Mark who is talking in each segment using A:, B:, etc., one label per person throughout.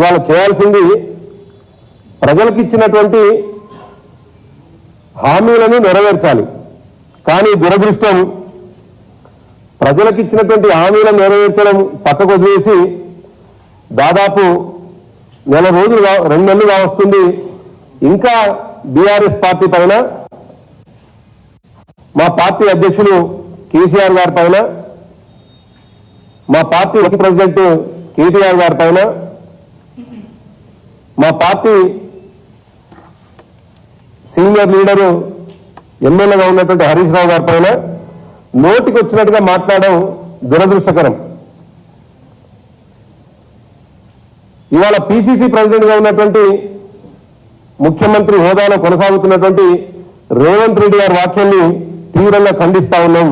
A: ఇవాళ చేయాల్సింది ప్రజలకు ఇచ్చినటువంటి హామీలను నెరవేర్చాలి. కానీ దురదృష్టం ప్రజలకు ఇచ్చినటువంటి హామీలను నెరవేర్చడం పక్కకు వదిలేసి దాదాపు నెల రోజులు 2 నెలలుగా వస్తుంది. ఇంకా బీఆర్ఎస్ పార్టీ పైన, మా పార్టీ అధ్యక్షులు కేసీఆర్ గారి పైన, మా పార్టీ వైస్ ప్రెసిడెంట్ కేటీఆర్ గారి పైన, మా పార్టీ సీనియర్ లీడరు ఎమ్మెల్యేగా ఉన్నటువంటి హరీష్ రావు గారి పైన నోటికి వచ్చినట్టుగా మాట్లాడడం దురదృష్టకరం. ఇవాళ పిసిసి ప్రెసిడెంట్ గా ఉన్నటువంటి ముఖ్యమంత్రి హోదాలో కొనసాగుతున్నటువంటి రేవంత్ రెడ్డి గారి వ్యాఖ్యల్ని తీవ్రంగా ఖండిస్తా ఉన్నాం.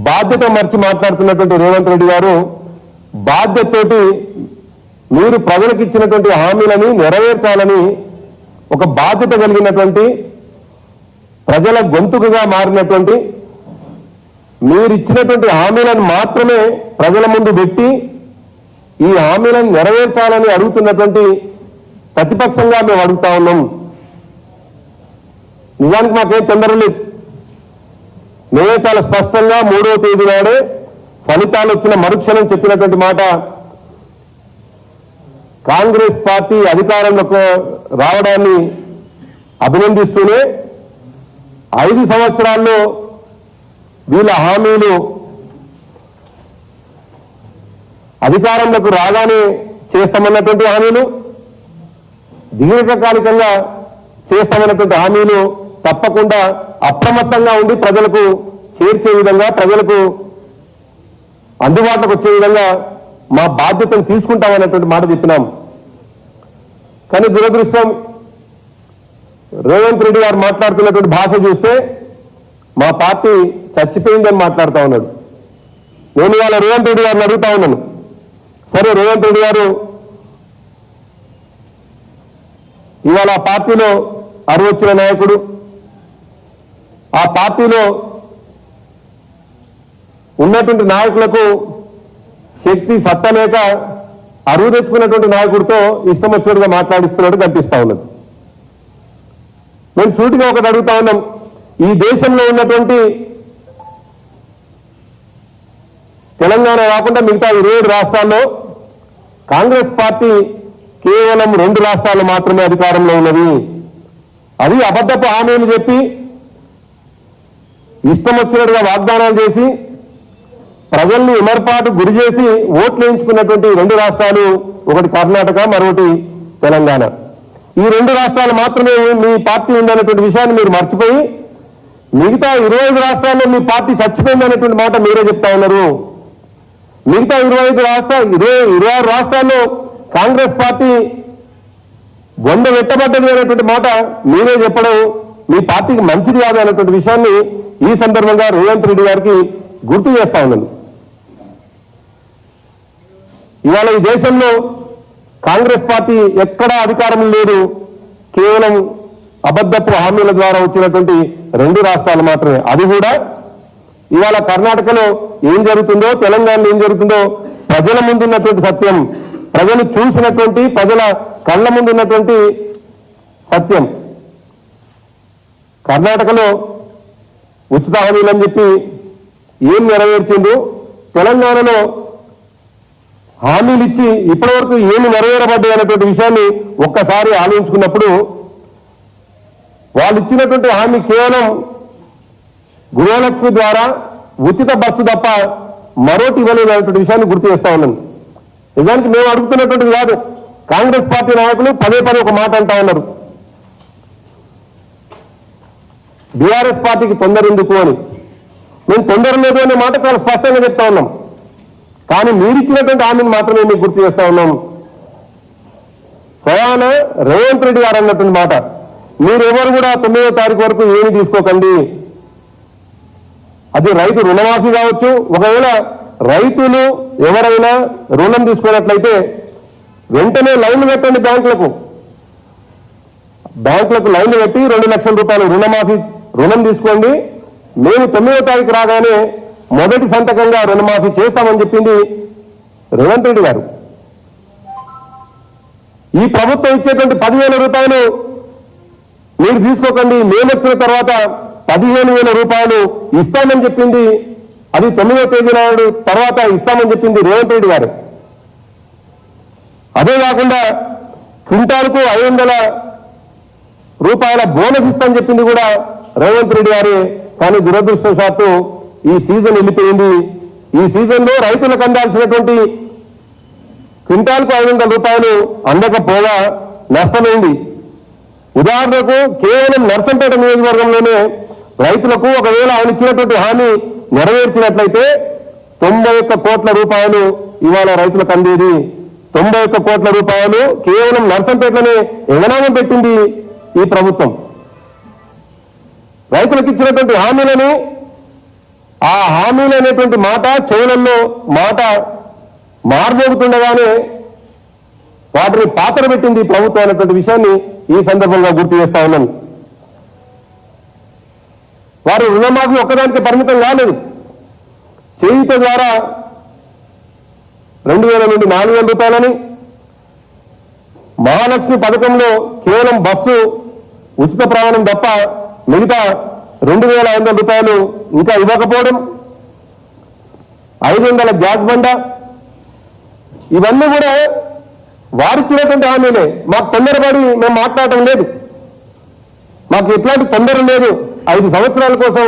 A: బాధ్యత మర్చి మాట్లాడుతున్నటువంటి రేవంత్ రెడ్డి గారు బాధ్యతతోటి మీరు ప్రజలకు ఇచ్చినటువంటి హామీలని నెరవేర్చాలని ఒక బాధ్యత కలిగినటువంటి ప్రజల గొంతుకుగా మారినటువంటి మీరు ఇచ్చినటువంటి హామీలను మాత్రమే ప్రజల ముందు పెట్టి ఈ హామీలను నెరవేర్చాలని అడుగుతున్నటువంటి ప్రతిపక్షంగా మేము అడుగుతా ఉన్నాం. నిజానికి మాకేం తొందర లేదు. మేమే చాలా స్పష్టంగా 3వ తేదీ నాడే ఫలితాలు వచ్చిన మరుక్షణం చెప్పినటువంటి మాట, కాంగ్రెస్ పార్టీ అధికారంలోకి రావడాన్ని అభినందిస్తూనే 5 సంవత్సరాల్లో వీళ్ళ హామీలు అధికారంలోకి రాగానే చేస్తామన్నటువంటి హామీలు, దీర్ఘకాలికంగా చేస్తామన్నటువంటి హామీలు తప్పకుండా అప్రమత్తంగా ఉండి ప్రజలకు చేర్చే విధంగా, ప్రజలకు అందుబాటులోకి వచ్చే విధంగా మా బాధ్యతను తీసుకుంటామన్నటువంటి మాట చెప్పినాం. కానీ దురదృష్టం రేవంత్ రెడ్డి గారు మాట్లాడుతున్నటువంటి భాష చూస్తే మా పార్టీ చచ్చిపోయిందని మాట్లాడుతూ ఉన్నాడు. నేను ఇవాళ రేవంత్ రెడ్డి గారిని అడుగుతా ఉన్నాను, సరే రేవంత్ రెడ్డి గారు ఇవాళ ఆ పార్టీలో అరువచ్చిన నాయకుడు, ఆ పార్టీలో ఉన్నటువంటి నాయకులకు శక్తి సత్తా లేక అరువు తెచ్చుకున్నటువంటి నాయకుడితో ఇష్టం వచ్చినట్టుగా మాట్లాడిస్తున్నట్టు కనిపిస్తా ఉన్నది. మేము సూటిగా ఒకటి అడుగుతా ఉన్నాం, ఈ దేశంలో ఉన్నటువంటి తెలంగాణ కాకుండా మిగతా 27 రాష్ట్రాల్లో కాంగ్రెస్ పార్టీ కేవలం 2 రాష్ట్రాలు మాత్రమే అధికారంలో ఉన్నది. అది అబద్ధపు హామీలు చెప్పి ఇష్టం వచ్చినట్టుగా వాగ్దానాలు చేసి ప్రజల్ని విమర్పాటు గురి చేసి ఓట్లు వేయించుకున్నటువంటి 2 రాష్ట్రాలు, ఒకటి కర్ణాటక, మరొకటి తెలంగాణ. ఈ 2 రాష్ట్రాలు మాత్రమే మీ పార్టీ ఉందనేటువంటి విషయాన్ని మీరు మర్చిపోయి మిగతా 25 రాష్ట్రాల్లో మీ పార్టీ చచ్చిపోయిందనేటువంటి మాట మీరే చెప్తా ఉన్నారు. మిగతా 26 రాష్ట్రాల్లో కాంగ్రెస్ పార్టీ బొంద వెట్టబడ్డది అనేటువంటి మాట మీరే చెప్పడం మీ పార్టీకి మంచిది కాదు అనేటువంటి విషయాన్ని ఈ సందర్భంగా రేవంత్ రెడ్డి గారికి గుర్తు చేస్తా ఉన్నాను. ఇవాళ ఈ దేశంలో కాంగ్రెస్ పార్టీ ఎక్కడా అధికారం లేదు, కేవలం అబద్ధపు హామీల ద్వారా వచ్చినటువంటి 2 రాష్ట్రాలు మాత్రమే. అది కూడా ఇవాళ కర్ణాటకలో ఏం జరుగుతుందో, తెలంగాణలో ఏం జరుగుతుందో ప్రజల ముందున్నటువంటి సత్యం, ప్రజలు చూసినటువంటి, ప్రజల కళ్ళ ముందున్నటువంటి సత్యం. కర్ణాటకలో ఉచిత హామీలని చెప్పి ఏం నెరవేర్చిందో, తెలంగాణలో హామీలు ఇచ్చి ఇప్పటివరకు ఏమి నెరవేరబడ్డాయి అనేటువంటి విషయాన్ని ఒక్కసారి ఆలోచించుకున్నప్పుడు వాళ్ళు ఇచ్చినటువంటి హామీ కేవలం గృహలక్ష్మి ద్వారా ఉచిత బస్సు తప్ప మరోటి ఇవ్వలేదు అనేటువంటి విషయాన్ని గుర్తు చేస్తా ఉన్నాను. నిజానికి మేము అడుగుతున్నటువంటిది కాదు, కాంగ్రెస్ పార్టీ నాయకులు పదే ఒక మాట అంటా ఉన్నారు, బీఆర్ఎస్ పార్టీకి తొందర ఎందుకు అని. మేము తొందర లేదు అనే మాట చాలా స్పష్టంగా చెప్తా ఉన్నాం. కానీ మీరిచ్చినటువంటి హామీని మాత్రమే మీకు గుర్తు చేస్తా ఉన్నాం. స్వయాన రేవంత్ రెడ్డి గారు అన్నటువంటి మాట, మీరెవరు కూడా 9వ తారీఖు వరకు ఏమి తీసుకోకండి. అది రైతు రుణమాఫీ కావచ్చు. ఒకవేళ రైతులు ఎవరైనా రుణం తీసుకున్నట్లయితే వెంటనే లైన్లు కట్టండి, బ్యాంకులకు లైన్లు కట్టి 2 లక్షల రూపాయలు రుణం తీసుకోండి. మేము 9వ తారీఖు రాగానే మొదటి సంతకంగా రుణమాఫీ చేస్తామని చెప్పింది రేవంత్ రెడ్డి గారు. ఈ ప్రభుత్వం ఇచ్చేటువంటి 10,000 రూపాయలు మీరు తీసుకోకండి, మేము వచ్చిన తర్వాత 15,000 రూపాయలు ఇస్తామని చెప్పింది, అది 9వ తేదీ నాడు తర్వాత ఇస్తామని చెప్పింది రేవంత్ రెడ్డి గారు. అదే కాకుండా క్వింటాల్కు 500 రూపాయల బోనస్ ఇస్తామని చెప్పింది కూడా రేవంత్ రెడ్డి గారే. కానీ దురదృష్టవశాత్తు ఈ సీజన్ వెళ్ళిపోయింది. ఈ సీజన్లో రైతులకు అందాల్సినటువంటి క్వింటాల్కు 500 రూపాయలు అందకపోగా నష్టమైంది. ఉదాహరణకు కేవలం నర్సంపేట నియోజకవర్గంలోనే రైతులకు ఒకవేళ ఆయన ఇచ్చినటువంటి హామీ నెరవేర్చినట్లయితే 91 కోట్ల రూపాయలు ఇవాళ రైతులకు అందేది. 91 కోట్ల రూపాయలు కేవలం నర్సంపేటలోనే ఎగనామం పెట్టింది ఈ ప్రభుత్వం. రైతులకు ఇచ్చినటువంటి హామీలని, ఆ హామీలు అనేటువంటి మాట చెవులలో మాట మారుమోగుతుండగానే వాటిని పాత్ర పెట్టింది ప్రభుత్వం అనేటువంటి విషయాన్ని ఈ సందర్భంగా గుర్తు చేస్తా ఉన్నాను. వారు రుణమాఫీ ఒక్కదానికి పరిమితం కాలేదు. చేయూత ద్వారా 2,000 నుండి 4,000 రూపాయలని, మహాలక్ష్మి పథకంలో కేవలం బస్సు ఉచిత ప్రయాణం తప్ప మిగతా 2,500 రూపాయలు ఇంకా ఇవ్వకపోవడం, 500 గ్యాస్ బండ, ఇవన్నీ కూడా వారిచ్చినటువంటి హామీలే. మాకు తొందరపడి మేము మాట్లాడటం లేదు, మాకు ఎట్లాంటి తొందర లేదు. 5 సంవత్సరాల కోసం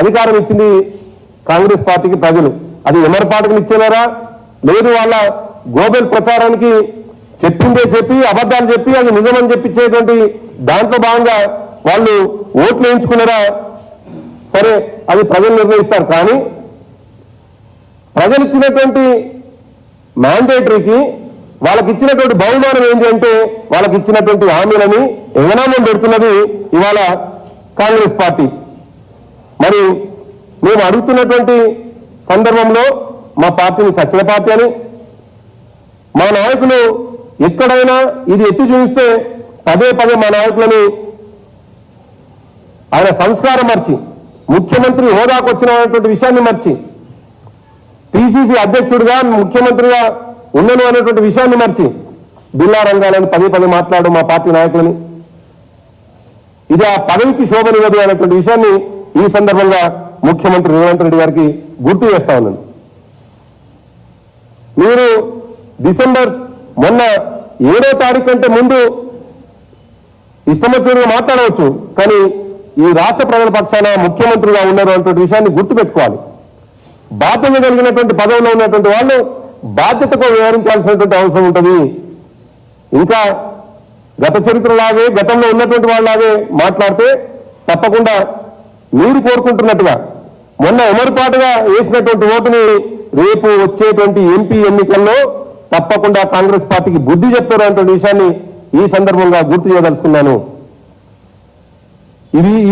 A: అధికారం ఇచ్చింది కాంగ్రెస్ పార్టీకి ప్రజలు. అది ఎమరపాటుకు ఇచ్చేవారా లేదు, వాళ్ళ గోబెల్ ప్రచారానికి చెప్పిందే చెప్పి అబద్ధాలు చెప్పి అది నిజమని చెప్పించేటువంటి దాంట్లో భాగంగా వాళ్ళు ఓట్లు వేయించుకున్నారా, సరే అది ప్రజలు నిర్ణయిస్తారు. కానీ ప్రజలు ఇచ్చినటువంటి మ్యాండేటరీకి వాళ్ళకి ఇచ్చినటువంటి బహుమానం ఏంటి అంటే వాళ్ళకి ఇచ్చినటువంటి హామీలని ఎగనామం పెడుతున్నది ఇవాళ కాంగ్రెస్ పార్టీ. మరి మేము అడుగుతున్నటువంటి సందర్భంలో మా పార్టీని చచ్చిన పార్టీ అని, మా నాయకులు ఎక్కడైనా ఇది ఎత్తి చూపిస్తే పదే పదే మా నాయకులని ఆయన సంస్కారం మర్చి, ముఖ్యమంత్రి హోదాకు వచ్చినటువంటి విషయాన్ని మర్చి, పిసిసి అధ్యక్షుడిగా ముఖ్యమంత్రిగా ఉండను అనేటువంటి విషయాన్ని మర్చి బిల్లా రంగాలని పదే పదే మాట్లాడు మా పార్టీ నాయకులని. ఇది ఆ పదవికి శోభనివ్వదు అనేటువంటి విషయాన్ని ఈ సందర్భంగా ముఖ్యమంత్రి రేవంత్ రెడ్డి గారికి గుర్తు చేస్తా ఉన్నాను. మీరు డిసెంబర్ మొన్న 7వ తారీఖు కంటే ముందు ఇష్టమొచ్చినట్టుగా మాట్లాడవచ్చు, కానీ ఈ రాష్ట్ర ప్రజల పక్షాన ముఖ్యమంత్రిగా ఉన్నారు అనేటువంటి విషయాన్ని గుర్తుపెట్టుకోవాలి. బాధ్యత కలిగినటువంటి పదవిలో ఉన్నటువంటి వాళ్ళు బాధ్యతకు వ్యవహరించాల్సినటువంటి అవసరం ఉంటుంది. ఇంకా గత చరిత్రలాగే గతంలో ఉన్నటువంటి వాళ్ళలాగే మాట్లాడితే తప్పకుండా మీరు కోరుకుంటున్నట్టుగా మొన్న ఎమరుపాటుగా వేసినటువంటి ఓటుని రేపు వచ్చేటువంటి ఎంపీ ఎన్నికల్లో తప్పకుండా కాంగ్రెస్ పార్టీకి బుద్ధి చెప్తారు అనేటువంటి విషయాన్ని ఈ సందర్భంగా గుర్తు చేయదలుచుకున్నాను.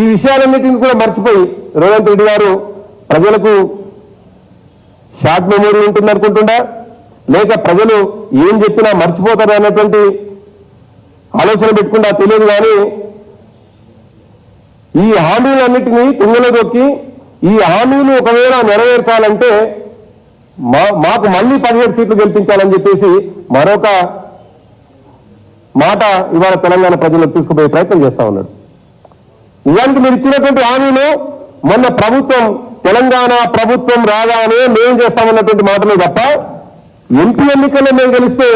A: ఈ విషయాలన్నిటిని కూడా మర్చిపోయి రేవంత్ రెడ్డి గారు ప్రజలకు షార్ట్ మెమోరీ ఉంటుంది అనుకుంటుండా, లేక ప్రజలు ఏం చెప్పినా మర్చిపోతారు అన్నటువంటి ఆలోచన పెట్టుకుంటా తెలియదు. కానీ ఈ హామీలన్నిటినీ తుంగలో దొక్కి ఈ హామీలు ఒకవేళ నెరవేర్చాలంటే మాకు మళ్ళీ 17 సీట్లు గెలిపించాలని చెప్పేసి మరొక మాట ఇవాళ తెలంగాణ ప్రజలకు తీసుకుపోయే ప్రయత్నం చేస్తా ఉన్నాడు. నిజానికి మీరు ఇచ్చినటువంటి హామీలు మొన్న ప్రభుత్వం తెలంగాణ ప్రభుత్వం రాగానే మేము చేస్తామన్నటువంటి మాటలే తప్ప ఎంపీ ఎన్నికల్లో మేము గెలిస్తే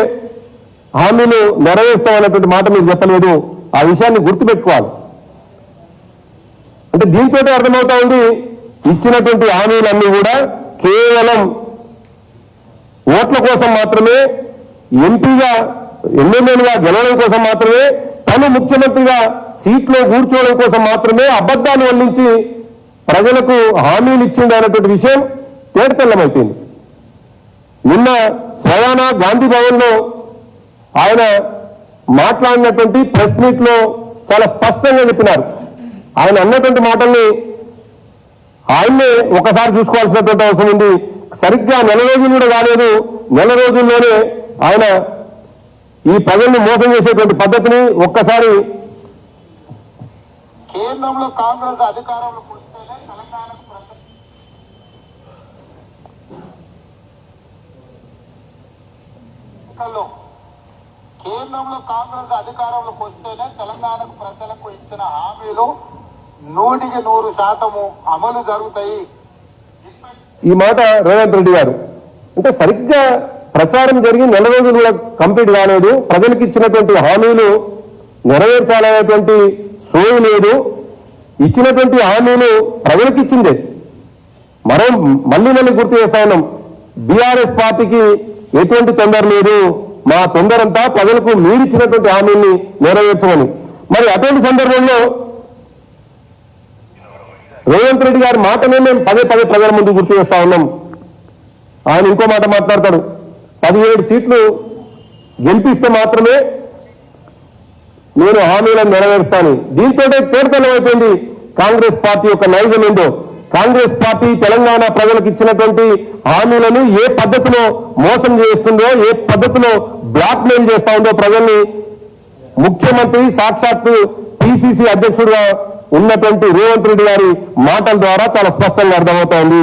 A: హామీలు నెరవేర్స్తామన్నటువంటి మాట మీరు చెప్పలేదు. ఆ విషయాన్ని గుర్తుపెట్టుకోవాలి. అంటే దీంతో అర్థమవుతా ఉంది ఇచ్చినటువంటి హామీలన్నీ కూడా కేవలం ఓట్ల కోసం మాత్రమే, ఎంపీగా ఎమ్మెల్యేలుగా గెలవడం కోసం మాత్రమే, తను ముఖ్యమంత్రిగా సీట్లో కూర్చోవడం కోసం మాత్రమే అబద్ధాలు వల్లించి ప్రజలకు హామీలు ఇచ్చింది అనేటువంటి విషయం తేటతెల్లమైపోయింది. నిన్న స్వయానా గాంధీ భవన్లో ఆయన మాట్లాడినటువంటి ప్రెస్ మీట్ లో చాలా స్పష్టంగా చెప్పినారు. ఆయన అన్నటువంటి మాటల్ని ఆయన్నే ఒకసారి చూసుకోవాల్సినటువంటి అవసరం ఉంది. సరిగ్గా 4 రోజులు కూడా కాలేదు, 4 రోజుల్లోనే ఆయన ఈ ప్రజల్ని మోసం చేసేటువంటి పద్ధతిని ఒక్కసారి
B: కేంద్రంలో కాంగ్రెస్ అధికారంలో కూర్చుంటేనే తెలంగాణకు కేంద్రంలో కాంగ్రెస్ అధికారంలోకి వస్తేనే తెలంగాణకు ప్రజలకు ఇచ్చిన హామీలు 100% అమలు జరుగుతాయి.
A: ఈ మాట రేవంత్ రెడ్డి గారు అంటే సరిగ్గా ప్రచారం జరిగి నెల రోజులు కూడా కంప్లీట్ కాలేదు, ప్రజలకు ఇచ్చినటువంటి హామీలు నెరవేర్చాలనేటువంటి సోయి లేదు, ఇచ్చినటువంటి హామీలు ప్రజలకు ఇచ్చిందే. మళ్ళీ గుర్తు చేస్తా ఉన్నాం, బీఆర్ఎస్ పార్టీకి ఎటువంటి తొందర లేదు, మా తొందరంతా ప్రజలకు మీరిచ్చినటువంటి హామీల్ని నెరవేర్చమని. మరి అటువంటి సందర్భంలో రేవంత్ రెడ్డి గారి మాటనే మేము పదే ప్రజల ముందు గుర్తు చేస్తా ఉన్నాం. ఆయన ఇంకో మాట మాట్లాడతాడు, 17 సీట్లు గెలిపిస్తే మాత్రమే నేను హామీలను నెరవేరుస్తాను. దీంతో తేటతెల్లమైపోయింది కాంగ్రెస్ పార్టీ యొక్క నైజం ఏందో. కాంగ్రెస్ పార్టీ తెలంగాణ ప్రజలకు ఇచ్చినటువంటి హామీలను ఏ పద్ధతిలో మోసం చేస్తుందో, ఏ పద్ధతిలో బ్లాక్ మెయిల్ చేస్తా ఉందో ప్రజల్ని ముఖ్యమంత్రి సాక్షాత్తు పిసిసి అధ్యక్షుడిగా ఉన్నటువంటి రేవంత్ రెడ్డి గారి మాటల ద్వారా చాలా స్పష్టంగా అర్థమవుతోంది.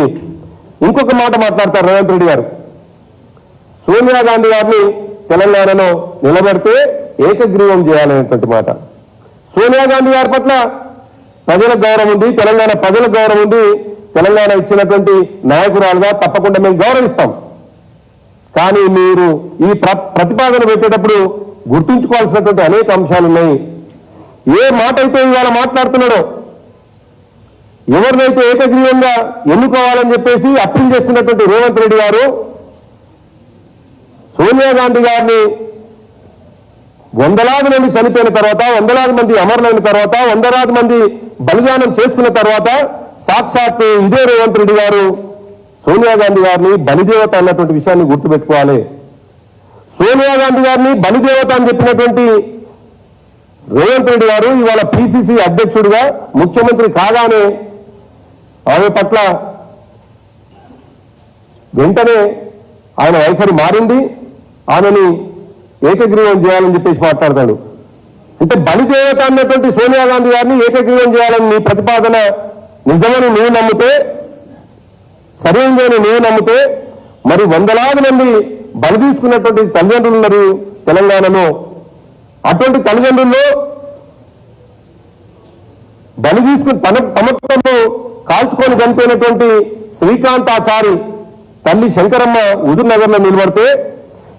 A: ఇంకొక మాట మాట్లాడతారు రేవంత్ రెడ్డి గారు, సోనియా గాంధీ గారిని తెలంగాణలో నిలబెడితే ఏకగ్రీవం చేయాలనేటువంటి మాట. సోనియా గాంధీ గారి పట్ల ప్రజలకు గౌరవం ఉంది, తెలంగాణ ప్రజలకు గౌరవం ఉంది, తెలంగాణ ఇచ్చినటువంటి నాయకురాలుగా తప్పకుండా మేము గౌరవిస్తాం. కానీ మీరు ఈ ప్రతిపాదన పెట్టేటప్పుడు గుర్తుంచుకోవాల్సినటువంటి అనేక అంశాలు ఉన్నాయి. ఏ మాట అయితే ఇవాళ మాట్లాడుతున్నాడో, ఎవరినైతే ఏకగ్రీవంగా ఎన్నుకోవాలని చెప్పేసి అప్పీల్ చేస్తున్నటువంటి రేవంత్ రెడ్డి గారు సోనియా గాంధీ గారిని వందలాది మంది చనిపోయిన తర్వాత, వందలాది మంది అమరులైన తర్వాత, వందలాది మంది బలిదానం చేసుకున్న తర్వాత సాక్షాత్ ఇదే రేవంత్ రెడ్డి గారు సోనియా గాంధీ గారిని బలిదేవత అన్నటువంటి విషయాన్ని గుర్తుపెట్టుకోవాలి. సోనియా గాంధీ గారిని బలిదేవత అని చెప్పినటువంటి రేవంత్ రెడ్డి గారు ఇవాళ పిసిసి అధ్యక్షుడిగా ముఖ్యమంత్రి కాగానే ఆమె పట్ల వెంటనే ఆయన వైఖరి మారింది, ఆమెని ఏకగ్రీవం చేయాలని చెప్పేసి మాట్లాడతాడు. అంటే బలిదేవత అన్నటువంటి సోనియా గాంధీ గారిని ఏకగ్రీవం చేయాలని నీ ప్రతిపాదన నిజమని నువ్వు నమ్మితే, సరైనదని నువ్వు నమ్మితే, మరి వందలాది మంది బలి తీసుకున్నటువంటి తల్లిదండ్రులు ఉన్నారు తెలంగాణలో. అటువంటి తల్లిదండ్రుల్లో బలి తీసుకుని తమను కాల్చుకొని చనిపోయినటువంటి శ్రీకాంతాచారి తల్లి శంకరమ్మ హుజూర్నగర్ లో నిలబడితే,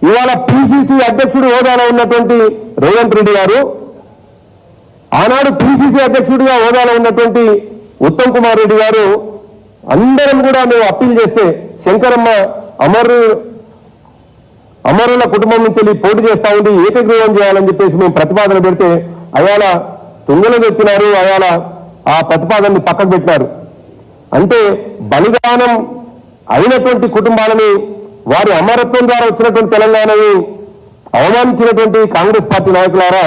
A: ఇవాళ పిసిసి అధ్యక్షుడు హోదాలో ఉన్నటువంటి రేవంత్ రెడ్డి గారు, ఆనాడు పిసిసి అధ్యక్షుడిగా హోదాలో ఉన్నటువంటి ఉత్తమ్ కుమార్ రెడ్డి గారు అందరం కూడా మేము అప్పీల్ చేస్తే శంకరమ్మ అమరుల కుటుంబం నుంచి పోటీ చేస్తా ఉంది, ఏకగ్రీవం చేయాలని చెప్పేసి మేము ప్రతిపాదన పెడితే అయాల తుంగలు పెట్టినారు, అయాల ఆ ప్రతిపాదనని పక్కకు పెట్టినారు. అంటే బలిదానం అయినటువంటి కుటుంబాలని, వారి అమరత్వం ద్వారా వచ్చినటువంటి తెలంగాణని అవమానించినటువంటి కాంగ్రెస్ పార్టీ నాయకులారా,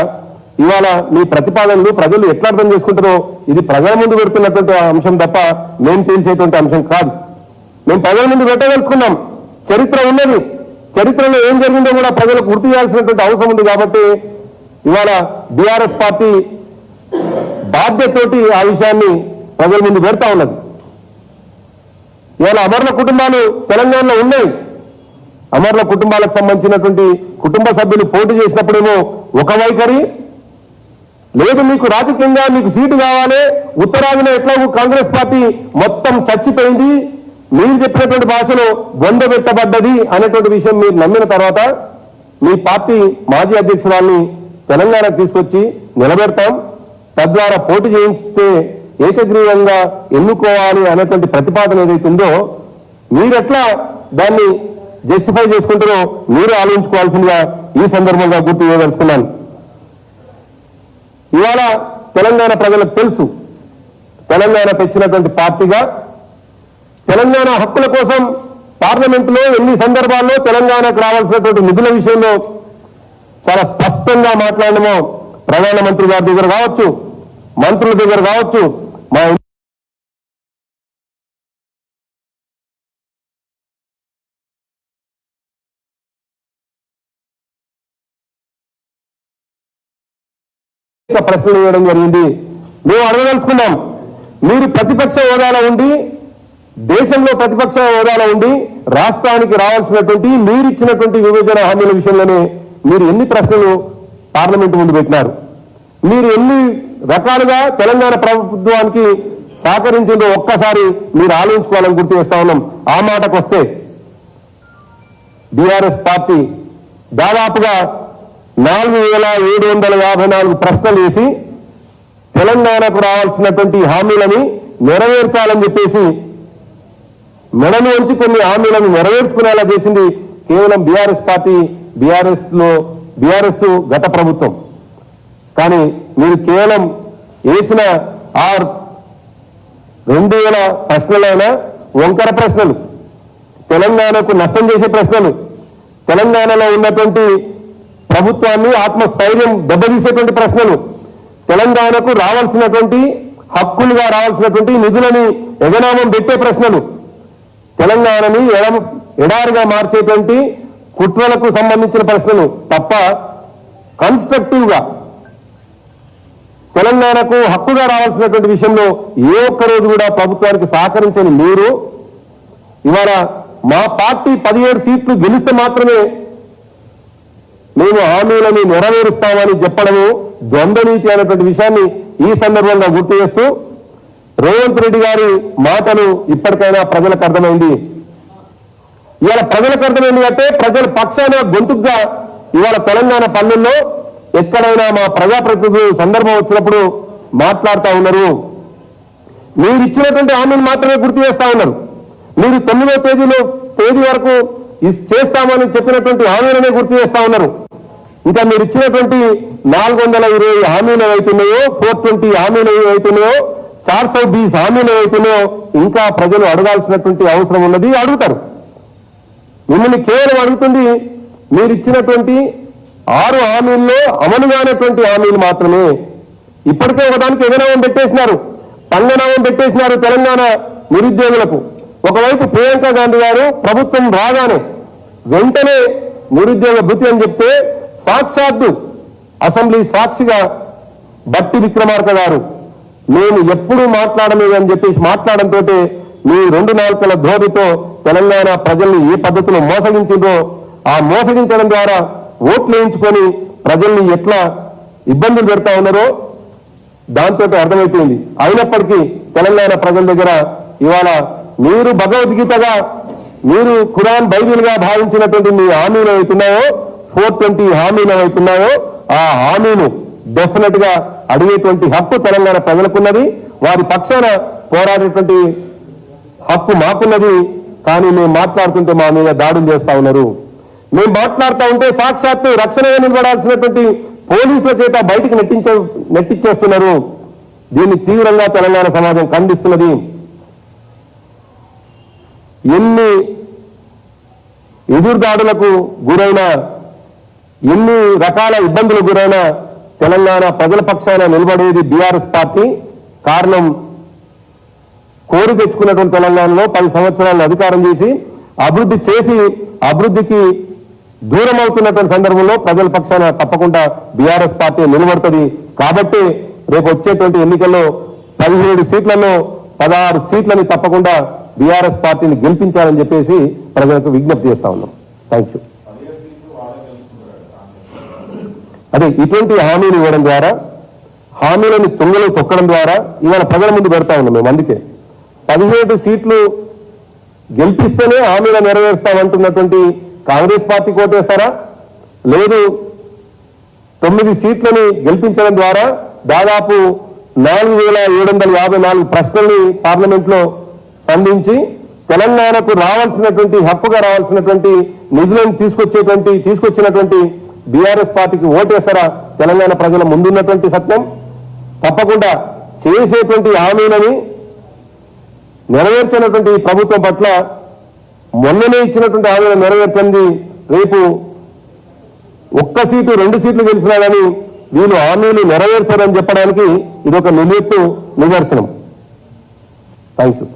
A: ఇవాళ మీ ప్రతిపాదనలు ప్రజలు ఎట్లా అర్థం చేసుకుంటారో ఇది ప్రజల ముందు పెడుతున్నటువంటి అంశం తప్ప మేము తేల్చేటువంటి అంశం కాదు. మేము ప్రజల ముందు పెట్టదలుచుకున్నాం, చరిత్ర ఉన్నది, చరిత్రలో ఏం జరిగిందో కూడా ప్రజలకు గుర్తు చేయాల్సినటువంటి అవసరం ఉంది. కాబట్టి ఇవాళ బీఆర్ఎస్ పార్టీ బాధ్యతతోటి ఆ విషయాన్ని ప్రజల ముందు పెడతా ఉన్నది. ఇవాళ అమరుల కుటుంబాలు తెలంగాణలో ఉన్నాయి. అమరుల కుటుంబాలకు సంబంధించినటువంటి కుటుంబ సభ్యులు పోటీ చేసినప్పుడేమో ఒక వైఖరి లేదు, మీకు రాజకీయంగా మీకు సీటు కావాలి, ఉత్తరాదిలో ఎట్లాగూ కాంగ్రెస్ పార్టీ మొత్తం చచ్చిపోయింది, మీరు చెప్పినటువంటి భాషలో బొందబెట్టబడ్డది అనేటువంటి విషయం మీరు నమ్మిన తర్వాత మీ పార్టీ మాజీ అధ్యక్షురాల్ని తెలంగాణకు తీసుకొచ్చి నిలబెడతాం, తద్వారా పోటీ చేయిస్తే ఏకగ్రీవంగా ఎన్నుకోవాలి అనేటువంటి ప్రతిపాదన ఏదైతుందో మీరెట్లా దాన్ని జస్టిఫై చేసుకుంటారో మీరు ఆలోచించుకోవాల్సిందిగా ఈ సందర్భంగా గుర్తు చేయదలుచుకున్నాను. ఇవాళ తెలంగాణ ప్రజలకు తెలుసు, తెలంగాణ తెచ్చినటువంటి పార్టీగా తెలంగాణ హక్కుల కోసం పార్లమెంటులో ఎన్ని సందర్భాల్లో తెలంగాణకు రావాల్సినటువంటి నిధుల విషయంలో చాలా స్పష్టంగా మాట్లాడమో ప్రధానమంత్రి గారి దగ్గర కావచ్చు, మంత్రుల దగ్గర కావచ్చు, మా ప్రశ్నలు వేయడం జరిగింది. మేము అడగదలుచుకున్నాం, మీరు ప్రతిపక్ష హోదాలో ఉండి, దేశంలో ప్రతిపక్ష హోదాలో ఉండి రాష్ట్రానికి రావాల్సినటువంటి మీరిచ్చినటువంటి విభజన హామీల విషయంలోనే మీరు ఎన్ని ప్రశ్నలు పార్లమెంటు ముందు పెట్టినారు? మీరు ఎన్ని రకాలుగా తెలంగాణ ప్రభుత్వానికి సహకరించిందో ఒక్కసారి మీరు ఆలోచించుకోవాలని గుర్తు చేస్తా ఉన్నాం. ఆ మాటకు వస్తే బీఆర్ఎస్ పార్టీ దాదాపుగా 4754 ప్రశ్నలు వేసి తెలంగాణకు రావాల్సినటువంటి హామీలని నెరవేర్చాలని చెప్పేసి మెడలు వంచి కొన్ని హామీలను నెరవేర్చుకునేలా చేసింది కేవలం బీఆర్ఎస్ పార్టీ, బీఆర్ఎస్ గత ప్రభుత్వం. కానీ మీరు కేవలం వేసిన 2000 ప్రశ్నలైనా వంకర ప్రశ్నలు, తెలంగాణకు నష్టం చేసే ప్రశ్నలు, తెలంగాణలో ఉన్నటువంటి ప్రభుత్వాన్ని ఆత్మస్థైర్యం దెబ్బతీసేటువంటి ప్రశ్నలు, తెలంగాణకు రావాల్సినటువంటి హక్కులుగా రావాల్సినటువంటి నిధులని ఎగనామం పెట్టే ప్రశ్నలు, తెలంగాణని ఎడారిగా మార్చేటువంటి కుట్రలకు సంబంధించిన ప్రశ్నలు తప్ప కన్స్ట్రక్టివ్ గా తెలంగాణకు హక్కుగా రావాల్సినటువంటి విషయంలో ఏ ఒక్క రోజు కూడా ప్రభుత్వానికి సహకరించని మీరు ఇవాళ మా పార్టీ 17 సీట్లు గెలిస్తే మాత్రమే మేము హామీలను నెరవేరుస్తామని చెప్పడము ద్వంద్వనీతి అనేటువంటి విషయాన్ని ఈ సందర్భంగా గుర్తు చేస్తూ, రేవంత్ రెడ్డి గారి మాటలు ఇప్పటికైనా ప్రజలకు అర్థమైంది. ఇవాళ ప్రజలకు అర్థమైంది అంటే ప్రజల పక్షాన గొంతుగ్గా ఇవాళ తెలంగాణ పల్లెల్లో ఎక్కడైనా మా ప్రజాప్రతినిధులు సందర్భం వచ్చినప్పుడు మాట్లాడుతూ ఉన్నారు. మీరు ఇచ్చినటువంటి హామీని మాత్రమే గుర్తు చేస్తా ఉన్నారు. మీరు 9వ తేదీ వరకు చేస్తామని చెప్పినటువంటి హామీలనే గుర్తు చేస్తా ఉన్నారు. ఇంకా మీరు ఇచ్చినటువంటి 420 హామీలు ఏవైతున్నాయో, 420 హామీలు ఏవైతున్నాయో, 420 హామీలు ఏవైతున్నాయో ఇంకా ప్రజలు అడగాల్సినటువంటి అవసరం ఉన్నది, అడుగుతారు. మిమ్మల్ని కేవలం అడుగుతుంది మీరు ఇచ్చినటువంటి 6 హామీల్లో అమలు కానటువంటి హామీలు మాత్రమే. ఇప్పటికే ఒకదానికి ఎగనామం పెట్టేసినారు, పంగనామం పెట్టేసినారు తెలంగాణ నిరుద్యోగులకు. ఒకవైపు ప్రియాంక గాంధీ గారు ప్రభుత్వం రాగానే వెంటనే నిరుద్యోగ భృతి అని చెప్తే సాక్షాత్తు అసెంబ్లీ సాక్షిగా బట్టి విక్రమార్క గారు మేము ఎప్పుడూ మాట్లాడలేదు అని చెప్పేసి మాట్లాడంతో మీ 2 నాలుకల ధోరణితో తెలంగాణ ప్రజల్ని ఏ పద్ధతిలో మోసగించిందో ఆ మోసగించడం ద్వారా ఓట్లు వేయించుకొని ప్రజల్ని ఎట్లా ఇబ్బందులు పెడతా ఉన్నారో దాంతో అర్థమైపోయింది. అయినప్పటికీ తెలంగాణ ప్రజల దగ్గర ఇవాళ మీరు భగవద్గీతగా, మీరు ఖురాన్ బైబిల్గా భావించినటువంటి మీ హామీలు అవుతున్నాయో, 420 హామీలు అవుతున్నాయో ఆ హామీలు డెఫినెట్ గా అడిగేటువంటి హక్కు తెలంగాణ ప్రజలకున్నది, వారి పక్షాన పోరాడేటువంటి హక్కు మాకున్నది. కానీ మేము మాట్లాడుతుంటే మా మీద దాడులు చేస్తా ఉన్నారు. మేము మాట్లాడుతూ ఉంటే సాక్షాత్తు రక్షణగా నిలబడాల్సినటువంటి పోలీసుల చేత బయటికి నెట్టిచ్చేస్తున్నారు. దీన్ని తీవ్రంగా తెలంగాణ సమాజం ఖండిస్తున్నది. ఎన్ని ఎదురుదాడులకు గురైనా, ఎన్ని రకాల ఇబ్బందులకు గురైనా తెలంగాణ ప్రజల పక్షాన నిలబడేది బీఆర్ఎస్ పార్టీ. కారణం కోరి తెచ్చుకున్నటువంటి తెలంగాణలో 10 సంవత్సరాలను అధికారం చేసి అభివృద్ధికి దూరం అవుతున్నటువంటి సందర్భంలో ప్రజల పక్షాన తప్పకుండా బీఆర్ఎస్ పార్టీ నిలబడుతుంది. కాబట్టి రేపు వచ్చేటువంటి ఎన్నికల్లో 17 సీట్లలో 16 సీట్లని తప్పకుండా బీఆర్ఎస్ పార్టీని గెలిపించాలని చెప్పేసి ప్రజలకు విజ్ఞప్తి చేస్తా ఉన్నాం. Thank you. అదే ఇటువంటి హామీలు ఇవ్వడం ద్వారా, హామీలను తుంగలో తొక్కడం ద్వారా ఇవాళ ప్రజల ముందు పెడతా ఉన్నాం మేము. అందుకే 17 సీట్లు గెలిపిస్తేనే హామీలు నెరవేరుస్తామంటున్నటువంటి కాంగ్రెస్ పార్టీ కోటేస్తారా? లేదు 9 సీట్లని గెలిపించడం ద్వారా దాదాపు 4754 ప్రశ్నల్ని పార్లమెంట్ లో సంధించి తెలంగాణకు రావాల్సినటువంటి హక్కుగా రావాల్సినటువంటి నిధులను తీసుకొచ్చినటువంటి బీఆర్ఎస్ పార్టీకి ఓటేస్తారా? తెలంగాణ ప్రజల ముందున్నటువంటి సత్యం తప్పకుండా చేసేటువంటి హామీలని నెరవేర్చినటువంటి ప్రభుత్వం పట్ల మొన్ననే ఇచ్చినటువంటి హామీలను నెరవేర్చింది. రేపు 1 సీటు 2 సీట్లు గెలిచినా కానీ వీళ్ళు హామీలు నెరవేర్చారని చెప్పడానికి ఇదొక నిలువెత్తు నిదర్శనం. Thank you.